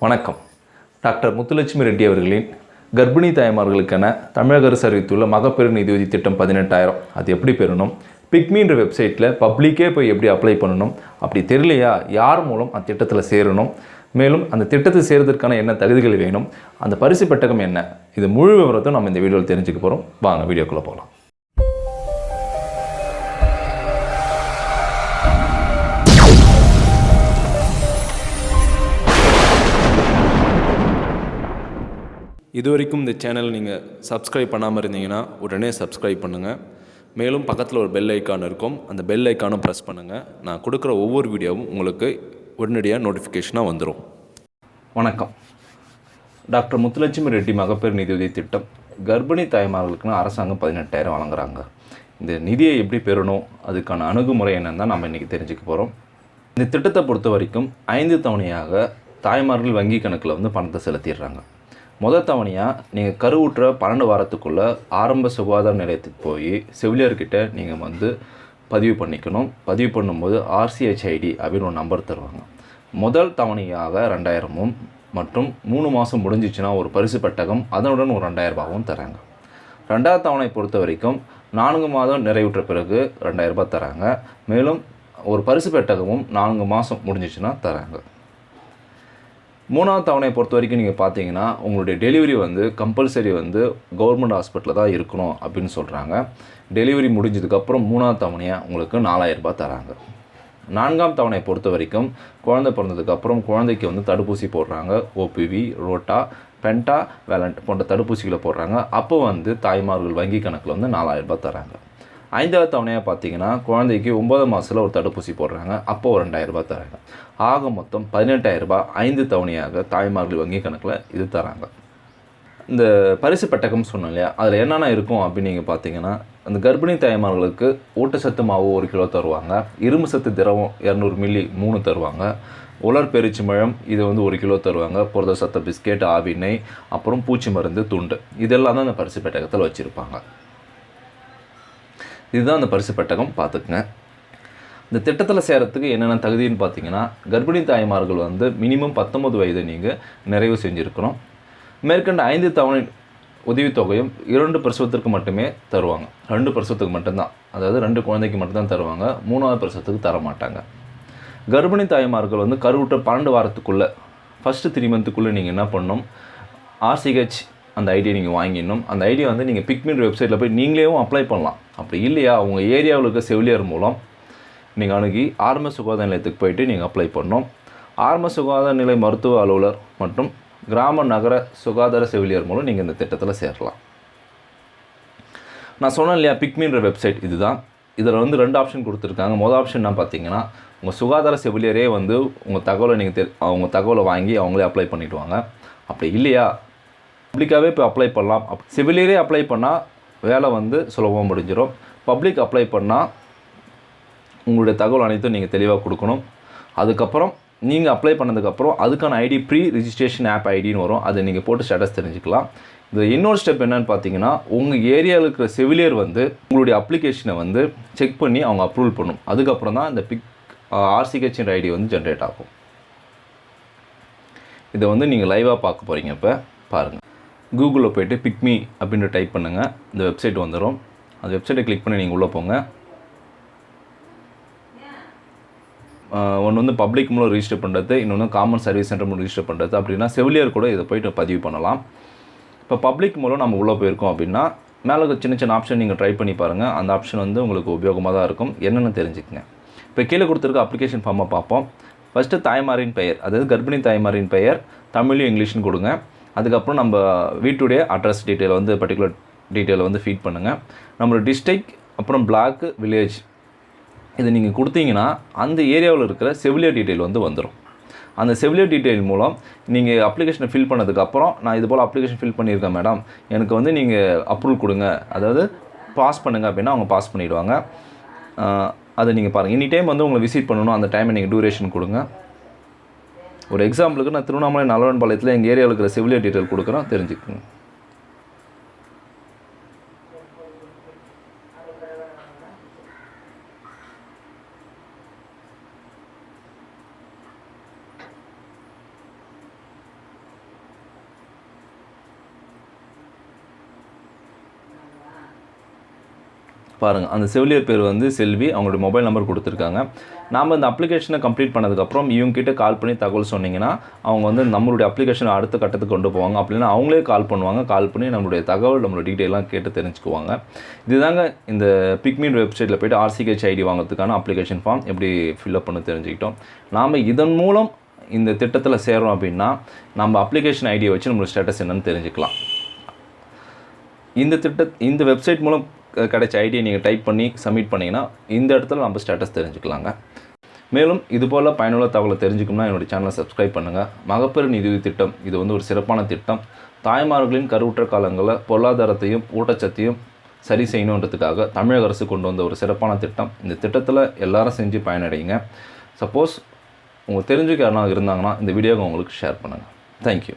வணக்கம். டாக்டர் முத்துலட்சுமி ரெட்டி அவர்களின் கர்ப்பிணி தாய்மார்களுக்கான தமிழக அரசு அறிவித்துள்ள மகப்பேறு நிதியுதவி திட்டம் 18,000 அது எப்படி பெறணும், பிக்மின்ற வெப்சைட்டில் பப்ளிக்கே போய் எப்படி அப்ளை பண்ணணும், அப்படி தெரியலையா யார் மூலம் அந்த திட்டத்தில் சேரணும், மேலும் அந்த திட்டத்தில் சேர்வதற்கான என்ன தகுதிகள் வேணும், அந்த பரிசு பெட்டகம் என்ன, இது முழு விவரத்தை நம்ம இந்த வீடியோவில் தெரிஞ்சுக்க போகிறோம். வாங்க வீடியோக்குள்ளே போகலாம். இது வரைக்கும் இந்த சேனல் நீங்கள் சப்ஸ்கிரைப் பண்ணாமல் இருந்தீங்கன்னா உடனே சப்ஸ்கிரைப் பண்ணுங்கள். மேலும் பக்கத்தில் ஒரு பெல் ஐக்கான் இருக்கும், அந்த பெல் ஐக்கானும் ப்ரெஸ் பண்ணுங்கள். நான் கொடுக்குற ஒவ்வொரு வீடியோவும் உங்களுக்கு உடனடியாக நோட்டிஃபிகேஷனாக வந்துடும். வணக்கம். டாக்டர் முத்துலட்சுமி ரெட்டி மகப்பேறு நிதியுதவி திட்டம் கர்ப்பிணி தாய்மார்களுக்குன்னு அரசாங்கம் 18,000 வழங்குறாங்க. இந்த நிதியை எப்படி பெறணும், அதுக்கான அணுகுமுறை என்னன்னு தான் நம்ம இன்றைக்கி தெரிஞ்சுக்க போகிறோம். இந்த திட்டத்தை பொறுத்த வரைக்கும் 5 தவணையாக தாய்மார்கள் வங்கி கணக்கில் பணத்தை செலுத்திடுறாங்க. முதல் தவணையாக நீங்கள் கருவுற்ற 12 வாரத்துக்குள்ளே ஆரம்ப சுகாதார நிலையத்துக்கு போய் செவிலியர்கிட்ட நீங்கள் பதிவு பண்ணிக்கணும். பதிவு பண்ணும்போது RCHID அப்படின்னு ஒரு நம்பர் தருவாங்க. முதல் தவணையாக 2,000 மற்றும் 3 மாதம் முடிஞ்சிச்சுன்னா ஒரு பரிசு பெட்டகம், அதனுடன் ஒரு 2,000 ரூபாவும் தராங்க. ரெண்டாவது தவணை பொறுத்த வரைக்கும் 4 மாதம் நிறைவுற்ற பிறகு 2,000 ரூபாய் தராங்க. மேலும் ஒரு பரிசு பெட்டகமும் 4 மாதம் முடிஞ்சிச்சுன்னா தராங்க. மூணாவது தவணையை பொறுத்த வரைக்கும் நீங்கள் பார்த்தீங்கன்னா உங்களுடைய டெலிவரி கம்பல்சரி கவர்மெண்ட் ஹாஸ்பிட்டலில் தான் இருக்கணும் அப்படின்னு சொல்கிறாங்க. டெலிவரி முடிஞ்சதுக்கப்புறம் மூணாவது தவணையாக உங்களுக்கு 4,000 ரூபாய் தராங்க. நான்காம் தவணையை பொறுத்த வரைக்கும் குழந்தை பிறந்ததுக்கப்புறம் குழந்தைக்கு தடுப்பூசி போடுறாங்க. OPV, ரோட்டா, பென்டா, வேலண்ட் போன்ற தடுப்பூசிகளை போடுறாங்க. அப்போ தாய்மார்கள் வங்கி கணக்கில் 4,000 ரூபாய் தராங்க. ஐந்தாவது தவணையாக பார்த்தீங்கன்னா குழந்தைக்கு 9 மாதத்தில் ஒரு தடுப்பூசி போடுறாங்க. அப்போ ஒரு 2,000 ரூபாய் தராங்க. ஆக மொத்தம் 18,000 ரூபாய் 5 தவணையாக தாய்மார்கள் வங்கி கணக்கில் இது தராங்க. இந்த பரிசு பெட்டகம் சொன்னோம் இல்லையா, அதில் என்னென்ன இருக்கும் அப்படின்னு நீங்கள் பார்த்தீங்கன்னா, அந்த கர்ப்பிணி தாய்மார்களுக்கு ஊட்டச்சத்து மாவு 1 கிலோ தருவாங்க. இரும்பு சத்து திரவம் 200 மில்லி 3 தருவாங்க. உலர் பெருச்சிமழம் இது 1 கிலோ தருவாங்க. புரத சத்த பிஸ்கெட், ஆவினை, அப்புறம் பூச்சி மருந்து துண்டு, இதெல்லாம் தான் அந்த பரிசு பெட்டகத்தில் வச்சுருப்பாங்க. இதுதான் அந்த பரிசு பெட்டகம். பார்த்துக்குங்க. இந்த திட்டத்தில் சேரத்துக்கு என்னென்ன தகுதின்னு பார்த்தீங்கன்னா, கர்ப்பிணி தாய்மார்கள் மினிமம் 19 வயது நீங்கள் நிறைவு செஞ்சுருக்கணும். மேற்கண்ட 5 தவணை உதவித்தொகையும் 2 பிரசவத்திற்கு மட்டுமே தருவாங்க. 2 பிரசவத்துக்கு மட்டும்தான், அதாவது 2 குழந்தைக்கு மட்டும்தான் தருவாங்க. 3வது பிரசவத்துக்கு தர மாட்டாங்க. கர்ப்பிணி தாய்மார்கள் கருவுற்ற 12 வாரத்துக்குள்ளே ஃபஸ்ட்டு 3 மந்த்துக்குள்ளே நீங்கள் என்ன பண்ணணும், RCH அந்த ஐடியை நீங்கள் வாங்கிடணும். அந்த ஐடியா நீங்கள் பிக்மின் வெப்சைட்டில் போய் நீங்களேவும் அப்ளை பண்ணலாம். அப்படி இல்லையா உங்கள் ஏரியாவில் இருக்க செவிலியர் மூலம் நீங்கள் அணுகி ஆரம்ப சுகாதார நிலையத்துக்கு போயிட்டு நீங்கள் அப்ளை பண்ணணும். ஆரம்ப சுகாதார நிலை மருத்துவ அலுவலர் மற்றும் கிராம நகர சுகாதார செவிலியர் மூலம் நீங்கள் இந்த திட்டத்தில் சேரலாம். நான் சொன்னேன் இல்லையா, பிக்மின்ற வெப்சைட் இதுதான். இதில் 2 ஆப்ஷன் கொடுத்துருக்காங்க. மொதல் ஆப்ஷன் என்ன பார்த்தீங்கன்னா, உங்கள் சுகாதார செவிலியரே உங்கள் தகவலை நீங்கள் அவங்க தகவலை வாங்கி அவங்களே அப்ளை பண்ணிவிடுவாங்க. அப்படி இல்லையா பப்ளிக்காகவே இப்போ அப்ளை பண்ணலாம். சிவிலியரே அப்ளை பண்ணால் வேலை சுலபமாக முடிஞ்சிடும். பப்ளிக் அப்ளை பண்ணால் உங்களுடைய தகவல் அனைத்தும் நீங்கள் தெளிவாக கொடுக்கணும். அதுக்கப்புறம் நீங்கள் அப்ளை பண்ணதுக்கப்புறம் அதுக்கான ஐடி ப்ரீ ரிஜிஸ்ட்ரேஷன் ஆப் ஐடின்னு வரும். அதை நீங்கள் போட்டு ஸ்டேட்டஸ் தெரிஞ்சுக்கலாம். இது இன்னொரு ஸ்டெப் என்னென்னு பார்த்தீங்கன்னா, உங்கள் ஏரியாவில் இருக்கிற செவிலியர் உங்களுடைய அப்ளிகேஷனை செக் பண்ணி அவங்க அப்ரூவல் பண்ணும். அதுக்கப்புறம் தான் இந்த RCH ஐடி ஜென்ரேட் ஆகும். இதை நீங்கள் லைவாக பார்க்க போகிறீங்க. இப்போ பாருங்கள். கூகுளில் போய்ட்டு பிக்மி அப்படின்ற டைப் பண்ணுங்கள். இந்த வெப்சைட் வந்துடும். அந்த வெப்சைட்டை கிளிக் பண்ணி நீங்கள் உள்ளே போங்க. ஒன்று பப்ளிக் மூலம் ரிஜிஸ்டர் பண்ணுறது, இன்னொன்று காமன் சர்வீஸ் சென்டர் மூலம் ரிஜிஸ்டர் பண்ணுறது. அப்படின்னா செவிலியர் கூட இதை போய்ட்டு பதிவு பண்ணலாம். இப்போ பப்ளிக் மூலம் நம்ம உள்ளே போயிருக்கோம் அப்படின்னா மேலே சின்ன சின்ன ஆப்ஷன் நீங்கள் ட்ரை பண்ணி பாருங்கள். அந்த ஆப்ஷன் உங்களுக்கு உபயோகமாக தான் இருக்கும். என்னென்னு தெரிஞ்சுக்கங்க. இப்போ கீழே கொடுத்துருக்க அப்ளிகேஷன் ஃபார்மை பார்ப்போம். ஃபஸ்ட்டு தாய்மாரின் பெயர், அதாவது கர்ப்பிணி தாய்மாரின் பெயர் தமிழ்லையும் இங்கிலீஷ்னு கொடுங்க. அதுக்கப்புறம் நம்ம வீட்டுடைய address detail particular detail feed பண்ணுங்கள். நம்மளோட டிஸ்ட்ரிக்ட், அப்புறம் பிளாக்கு, வில்லேஜ் இது நீங்கள் கொடுத்தீங்கன்னா அந்த ஏரியாவில் இருக்கிற செவிலியர் டீட்டெயில் வந்துடும். அந்த செவிலியர் டீட்டெயில் மூலம் நீங்கள் அப்ளிகேஷனை ஃபில் பண்ணதுக்கப்புறம், நான் இது போல் அப்ளிகேஷன் ஃபில் பண்ணியிருக்கேன் மேடம், எனக்கு நீங்கள் அப்ரூவல் கொடுங்க, அதாவது பாஸ் பண்ணுங்கள் அப்படின்னா அவங்க பாஸ் பண்ணிவிடுவாங்க. அதை நீங்கள் பாருங்கள். எனி டைம் உங்களை விசிட் பண்ணணும், அந்த டைமை நீங்கள் டூரேஷன் கொடுங்க. ஒரு எக்ஸாம்பிளுக்கு நான் திருவண்ணாமலை நல்லவன்பாளையத்தில் எங்கள் ஏரியாவில் இருக்கிற செவிலியர் டீட்டெயில் கொடுக்குறோம், தெரிஞ்சுக்கோங்க. பாருங்கள், அந்த செவிலியர் பேர் வந்து செல்வி, அவங்களுடைய மொபைல் நம்பர் கொடுத்துருக்காங்க. நாம் இந்த அப்ளிகேஷனை கம்ப்ளீட் பண்ணதுக்கப்புறம் இவங்ககிட்ட கால் பண்ணி தகவல் சொன்னிங்கன்னா அவங்க வந்து நம்மளுடைய அப்ளிகேஷனை அடுத்த கட்டத்துக்கு கொண்டு போவாங்க. அப்படின்னா அவங்களே கால் பண்ணுவாங்க. கால் பண்ணி நம்மளுடைய தகவல், நம்மளுடைய டீட்டெயிலாம் கேட்டு தெரிஞ்சுக்குவாங்க. இதுதாங்க இந்த PICME வெப்சைட்டில் போய்ட்டு RCHID வாங்கிறதுக்கான அப்ளிகேஷன் ஃபார்ம் எப்படி ஃபில்அப் பண்ண தெரிஞ்சுக்கிட்டோம். நாம் இதன் மூலம் இந்த திட்டத்தில் சேர்றோம் அப்படின்னா நம்ம அப்ளிகேஷன் ஐடியை வச்சு நம்மளோட ஸ்டேட்டஸ் என்னன்னு தெரிஞ்சுக்கலாம். இந்த வெப்சைட் மூலம் கிடைச்ச ஐடியை நீங்கள் டைப் பண்ணி சப்மிட் பண்ணிங்கன்னா இந்த இடத்துல நம்ம ஸ்டேட்டஸ் தெரிஞ்சுக்கலாங்க. மேலும் இதுபோல் பயனுள்ள தகவலை தெரிஞ்சுக்கணும்னா என்னுடைய சேனலை சப்ஸ்கிரைப் பண்ணுங்கள். மகப்பேறு நிதி திட்டம் இது வந்து ஒரு சிறப்பான திட்டம். தாய்மார்களின் கருவுற்ற காலங்களில் பொருளாதாரத்தையும் ஊட்டச்சத்தையும் சரி செய்யணுன்றதுக்காக தமிழக அரசு கொண்டு வந்த ஒரு சிறப்பான திட்டம். இந்த திட்டத்தில் எல்லாரும் செஞ்சு பயனடைங்க. சப்போஸ் உங்களுக்கு தெரிஞ்சுக்க யாருனா இருந்தாங்கன்னா இந்த வீடியோவை உங்களுக்கு ஷேர் பண்ணுங்கள். தேங்க்யூ.